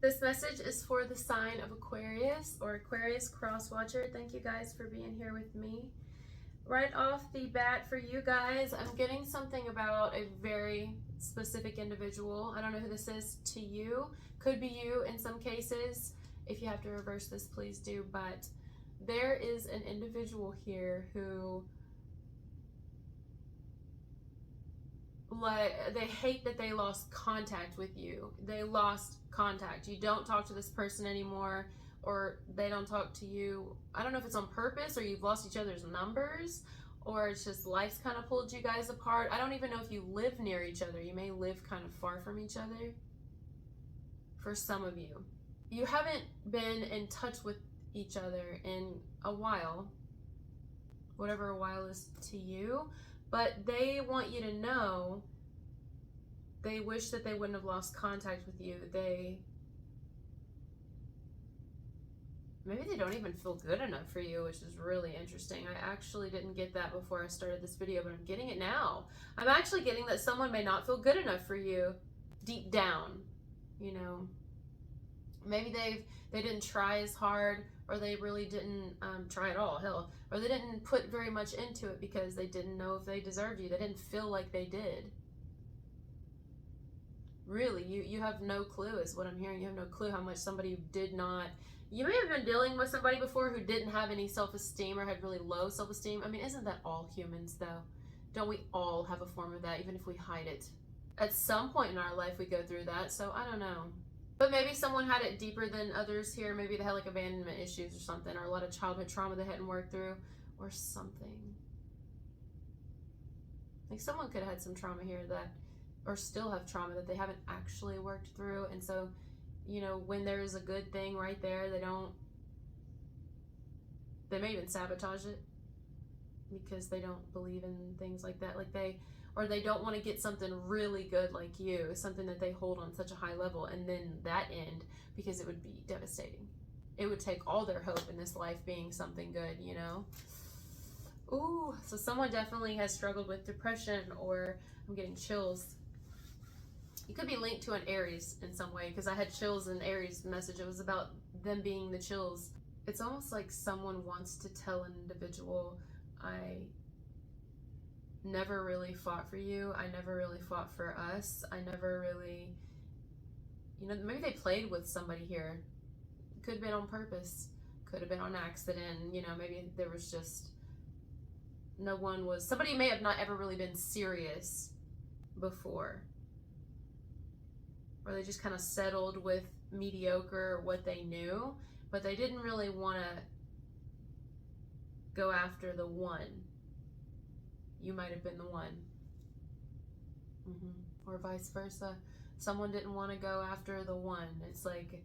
This message is for the sign of Aquarius or Aquarius cross watcher. Thank you guys for being here with me. Right off the bat for you guys, I'm getting something about a very specific individual. I don't know who this is to you. Could be you in some cases. If you have to reverse this, please do. But there is an individual here who, like, they hate that they lost contact with you. They lost contact. You don't talk to this person anymore, or they don't talk to you. I don't know if it's on purpose or you've lost each other's numbers, or it's just life's kind of pulled you guys apart. I don't even know if you live near each other. You may live kind of far from each other. For some of you, you haven't been in touch with each other in a while, whatever a while is to you, but they want you to know they wish that they wouldn't have lost contact with you. Maybe they don't even feel good enough for you, which is really interesting. I actually didn't get that before I started this video, but I'm getting it now. I'm actually getting that someone may not feel good enough for you deep down. You know, maybe they didn't try as hard, or they really didn't try at all, hell, or they didn't put very much into it because they didn't know if they deserved you. They didn't feel like they did. Really, you have no clue is what I'm hearing. You have no clue how much somebody did not. You may have been dealing with somebody before who didn't have any self-esteem or had really low self-esteem. I mean, isn't that all humans though? Don't we all have a form of that, even if we hide it? At some point in our life we go through that, so I don't know. But maybe someone had it deeper than others here. Maybe they had like abandonment issues or something, or a lot of childhood trauma they hadn't worked through, or something. Like someone could have had some trauma here that, or still have trauma that they haven't actually worked through. And so, you know, when there is a good thing right there, they may even sabotage it because they don't believe in things like that. Like they don't want to get something really good like you, something that they hold on such a high level, and then that end, because it would be devastating. It would take all their hope in this life being something good, you know? Ooh, so someone definitely has struggled with depression, or I'm getting chills. You could be linked to an Aries in some way, because I had chills in Aries message. It was about them being the chills. It's almost like someone wants to tell an individual, I never really fought for you. I never really fought for us. I never really, you know, maybe they played with somebody here. Could have been on purpose. Could have been on accident. You know, maybe there was just, somebody may have not ever really been serious before. Or they just kind of settled with mediocre, what they knew, but they didn't really want to go after the one. You might have been the one. Or vice versa. Someone didn't want to go after the one. It's like,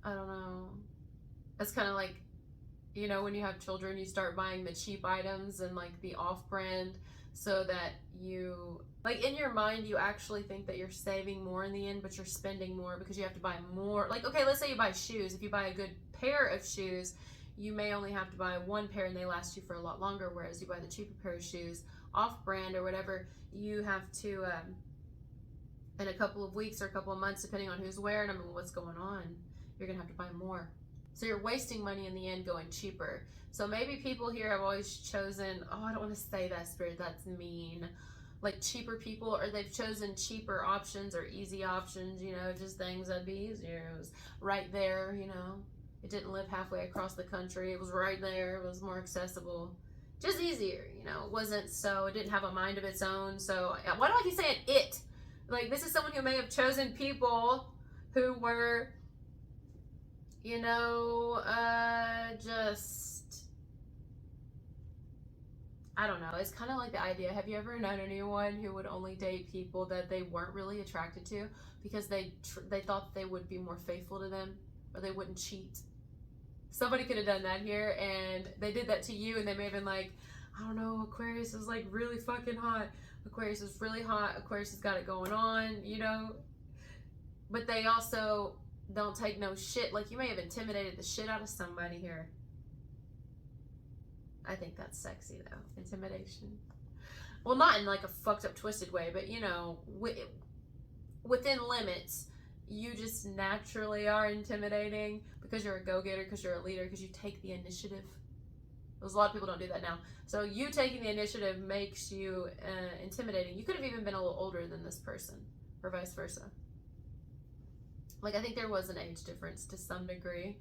I don't know. It's kind of like, you know, when you have children, you start buying the cheap items and like the off-brand, so that you, like in your mind, you actually think that you're saving more in the end, but you're spending more because you have to buy more. Like, okay, let's say you buy shoes. If you buy a good pair of shoes, you may only have to buy one pair and they last you for a lot longer, whereas you buy the cheaper pair of shoes, off-brand or whatever, you have to, in a couple of weeks or a couple of months, depending on who's wearing them and what's going on, you're gonna have to buy more. So you're wasting money in the end going cheaper. So maybe people here have always chosen, oh, I don't want to say that, Spirit, that's mean. Like cheaper people, or they've chosen cheaper options or easy options, you know, just things that'd be easier. It was right there, you know. It didn't live halfway across the country. It was right there. It was more accessible. Just easier, you know. It wasn't so, it didn't have a mind of its own. So why do I keep saying it? Like, this is someone who may have chosen people who were, you know, just, I don't know. It's kind of like the idea. Have you ever known anyone who would only date people that they weren't really attracted to because they thought they would be more faithful to them, or they wouldn't cheat? Somebody could have done that here, and they did that to you, and they may have been like, I don't know, Aquarius is like really fucking hot. Aquarius is really hot. Aquarius has got it going on, you know? But they also don't take no shit. Like, you may have intimidated the shit out of somebody here. I think that's sexy though, intimidation. Well, not in like a fucked up, twisted way, but you know, within limits, you just naturally are intimidating because you're a go-getter, because you're a leader, because you take the initiative. Because a lot of people don't do that now. So you taking the initiative makes you intimidating. You could have even been a little older than this person, or vice versa. Like, I think there was an age difference to some degree.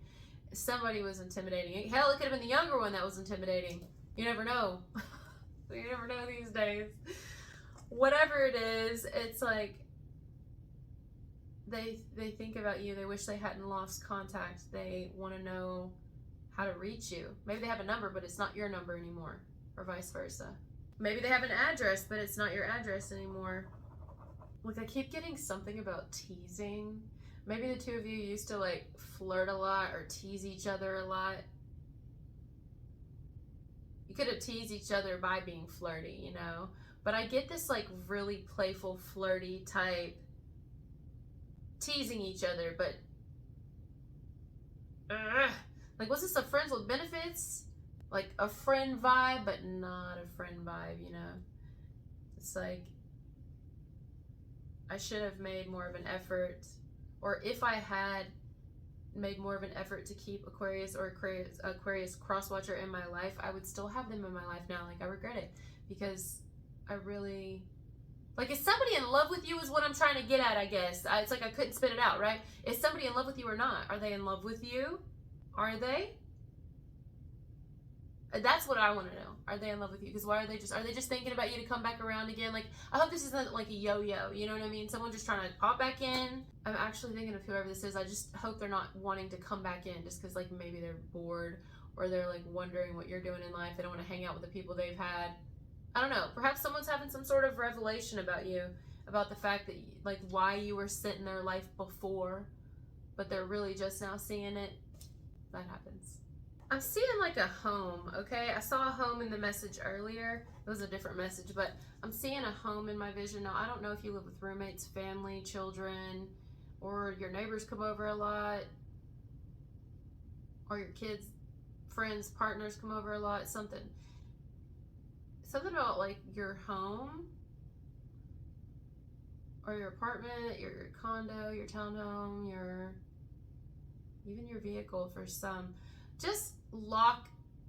Somebody was intimidating. Hell, it could have been the younger one that was intimidating. You never know. You never know these days. Whatever it is, it's like they think about you. They wish they hadn't lost contact. They want to know how to reach you. Maybe they have a number, but it's not your number anymore, or vice versa. Maybe they have an address, but it's not your address anymore. Like, I keep getting something about teasing. Maybe the two of you used to like flirt a lot or tease each other a lot. You could have teased each other by being flirty, you know? But I get this like really playful, flirty type teasing each other, but like, was this a friends with benefits? Like a friend vibe, but not a friend vibe, you know? It's like, I should have made more of an effort, or if I had made more of an effort to keep Aquarius or Aquarius crosswatcher in my life, I would still have them in my life now. Like, I regret it, because I really, like, is somebody in love with you is what I'm trying to get at, I guess. It's like I couldn't spit it out, right? Is somebody in love with you or not? Are they in love with you? Are they? That's what I want to know. Are they in love with you? Because are they just thinking about you to come back around again? Like, I hope this isn't like a yo-yo, you know what I mean? Someone just trying to pop back in. I'm actually thinking of whoever this is. I just hope they're not wanting to come back in just because, like, maybe they're bored, or they're like wondering what you're doing in life. They don't want to hang out with the people they've had. I don't know. Perhaps someone's having some sort of revelation about you, about the fact that, like, why you were sent in their life before, but they're really just now seeing it. That happens. I'm seeing like a home, okay? I saw a home in the message earlier. It was a different message, but I'm seeing a home in my vision. Now, I don't know if you live with roommates, family, children, or your neighbors come over a lot, or your kids, friends, partners come over a lot. Something about like your home, or your apartment, your condo, your townhome, even your vehicle for some. Just lock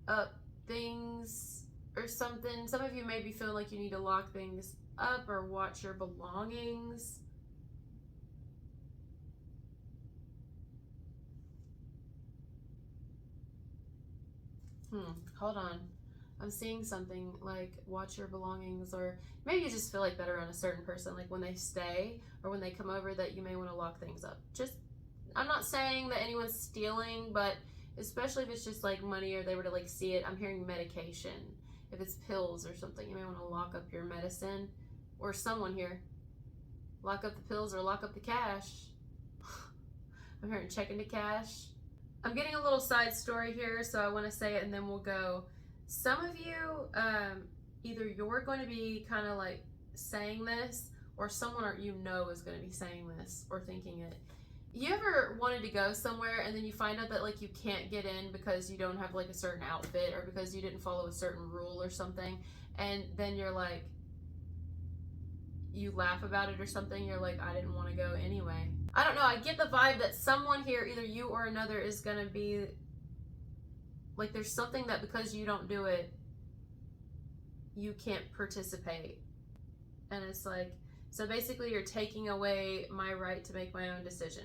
up things or something. Some of you may be feeling like you need to lock things up or watch your belongings. Hold on. I'm seeing something like watch your belongings, or maybe you just feel like that around a certain person, like when they stay or when they come over, that you may want to lock things up. Just, I'm not saying that anyone's stealing, but especially if it's just like money, or they were to like see it. I'm hearing medication. If it's pills or something, you may want to lock up your medicine, or someone here. Lock up the pills or lock up the cash. I'm hearing check into cash. I'm getting a little side story here, so I want to say it and then we'll go. Some of you, either you're going to be kind of like saying this, or someone you know is going to be saying this or thinking it. You ever wanted to go somewhere and then you find out that like you can't get in because you don't have like a certain outfit, or because you didn't follow a certain rule or something, and then you're like, you laugh about it or something, you're like, I didn't want to go anyway. I don't know, I get the vibe that someone here, either you or another, is going to be like, there's something that because you don't do it, you can't participate. And it's like, so basically you're taking away my right to make my own decision.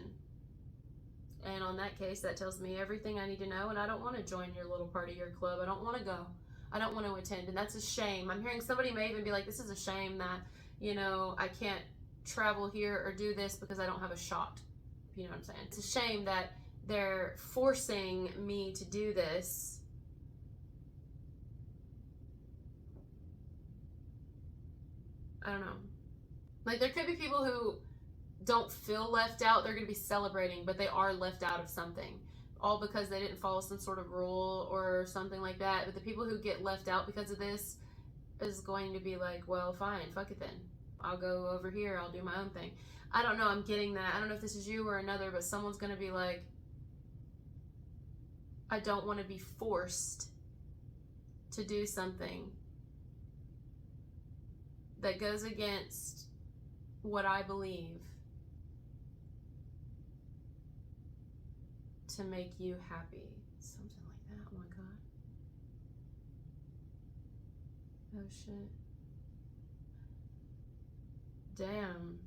And on that case, that tells me everything I need to know, and I don't want to join your little party, your club. I don't want to go. I don't want to attend, and that's a shame. I'm hearing somebody may even be like, this is a shame that, you know, I can't travel here or do this because I don't have a shot. You know what I'm saying? It's a shame that they're forcing me to do this. I don't know. Like, there could be people who don't feel left out. They're going to be celebrating, but they are left out of something, all because they didn't follow some sort of rule or something like that. But the people who get left out because of this is going to be like, well, fine, fuck it then. I'll go over here. I'll do my own thing. I don't know. I'm getting that. I don't know if this is you or another, but someone's going to be like, I don't want to be forced to do something that goes against what I believe. to make you happy. Something like that. Oh my god. Oh shit. Damn.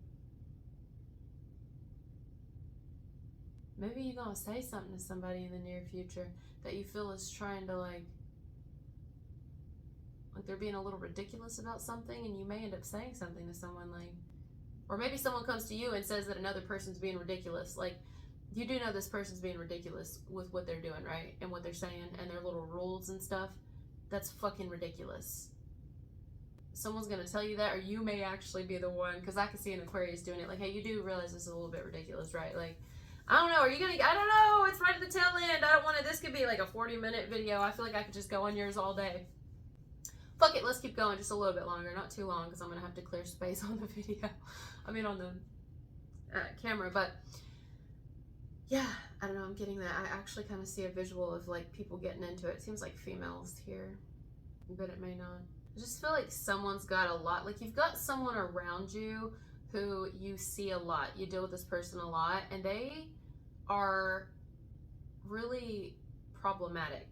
Maybe you're gonna say something to somebody in the near future that you feel is trying to like they're being a little ridiculous about something, and you may end up saying something to someone like, or maybe someone comes to you and says that another person's being ridiculous. Like, you do know this person's being ridiculous with what they're doing, right? And what they're saying and their little rules and stuff. That's fucking ridiculous. Someone's gonna tell you that, or you may actually be the one, because I can see an Aquarius doing it. Like, hey, you do realize this is a little bit ridiculous, right? Like, I don't know, are you gonna, I don't know, it's right at the tail end. I don't want to, this could be like a 40-minute video. I feel like I could just go on yours all day. Fuck it, let's keep going just a little bit longer, not too long, because I'm gonna have to clear space on the video. I mean, on the camera, but yeah, I don't know, I'm getting that. I actually kind of see a visual of like people getting into it. It seems like females here, but it may not. I just feel like someone's got a lot, like you've got someone around you who you see a lot. You deal with this person a lot, and they are really problematic.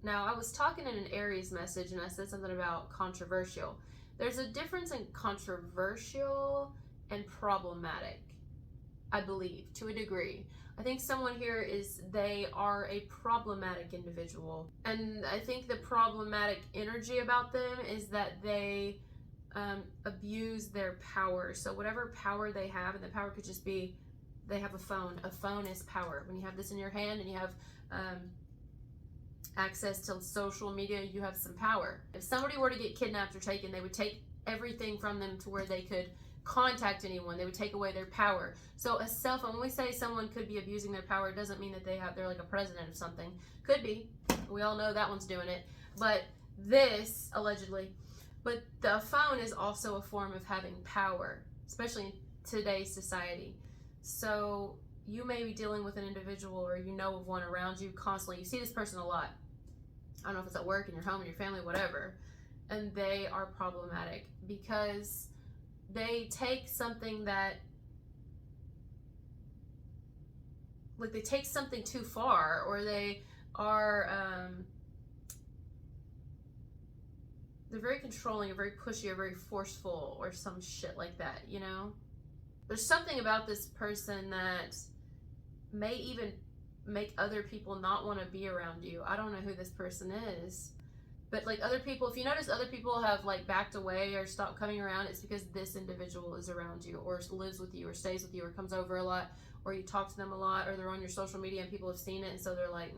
Now, I was talking in an Aries message, and I said something about controversial. There's a difference in controversial and problematic, I believe, to a degree. I think someone here they are a problematic individual. And I think the problematic energy about them is that they abuse their power. So whatever power they have, and the power could just be, they have a phone. A phone is power. When you have this in your hand and you have access to social media, you have some power. If somebody were to get kidnapped or taken, they would take everything from them to where they could contact anyone. They would take away their power. So a cell phone, when we say someone could be abusing their power, it doesn't mean that they're like a president of something. Could be. We all know that one's doing it. But this, allegedly, but the phone is also a form of having power, especially in today's society. So you may be dealing with an individual, or you know of one around you constantly. You see this person a lot. I don't know if it's at work, in your home, in your family, whatever. And they are problematic because they take something that, like, they take something too far, or they are, they're very controlling, or very pushy, or very forceful, or some shit like that, you know? There's something about this person that may even make other people not want to be around you. I don't know who this person is, but like other people, if you notice other people have like backed away or stopped coming around, it's because this individual is around you, or lives with you, or stays with you, or comes over a lot, or you talk to them a lot, or they're on your social media and people have seen it, and so they're like,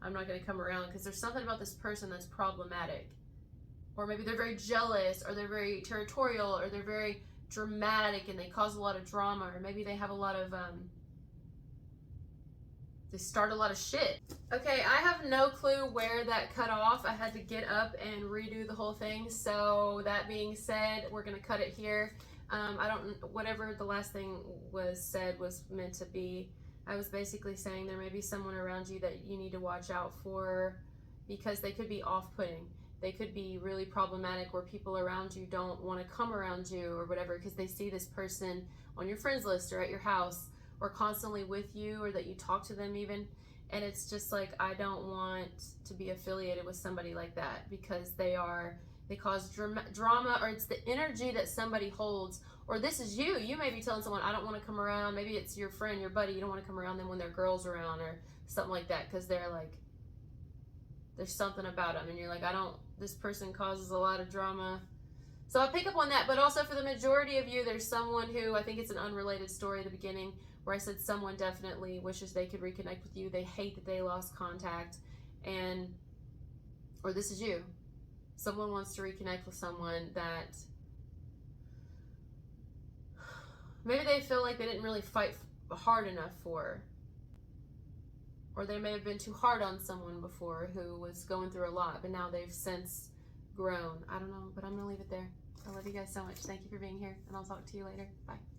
I'm not going to come around, because there's something about this person that's problematic. Or maybe they're very jealous, or they're very territorial, or they're very dramatic and they cause a lot of drama, or maybe they have a lot of they start a lot of shit. Okay, I have no clue where that cut off. I had to get up and redo the whole thing. So that being said, we're gonna cut it here. Whatever the last thing was said was meant to be. I was basically saying there may be someone around you that you need to watch out for, because they could be off-putting. They could be really problematic, where people around you don't want to come around you or whatever, because they see this person on your friends list, or at your house, or constantly with you, or that you talk to them even. And it's just like, I don't want to be affiliated with somebody like that, because they cause drama, or it's the energy that somebody holds. Or this is you. You may be telling someone, I don't want to come around. Maybe it's your friend, your buddy. You don't want to come around them when their girl's around, or something like that, because they're like, there's something about them, and you're like, this person causes a lot of drama. So I pick up on that. But also for the majority of you, there's someone who, I think it's an unrelated story at the beginning, where I said someone definitely wishes they could reconnect with you. They hate that they lost contact, or this is you. Someone wants to reconnect with someone that maybe they feel like they didn't really fight hard enough for, or they may have been too hard on someone before who was going through a lot, but now they've since grown. I don't know, but I'm gonna leave it there. I love you guys so much. Thank you for being here, and I'll talk to you later. Bye.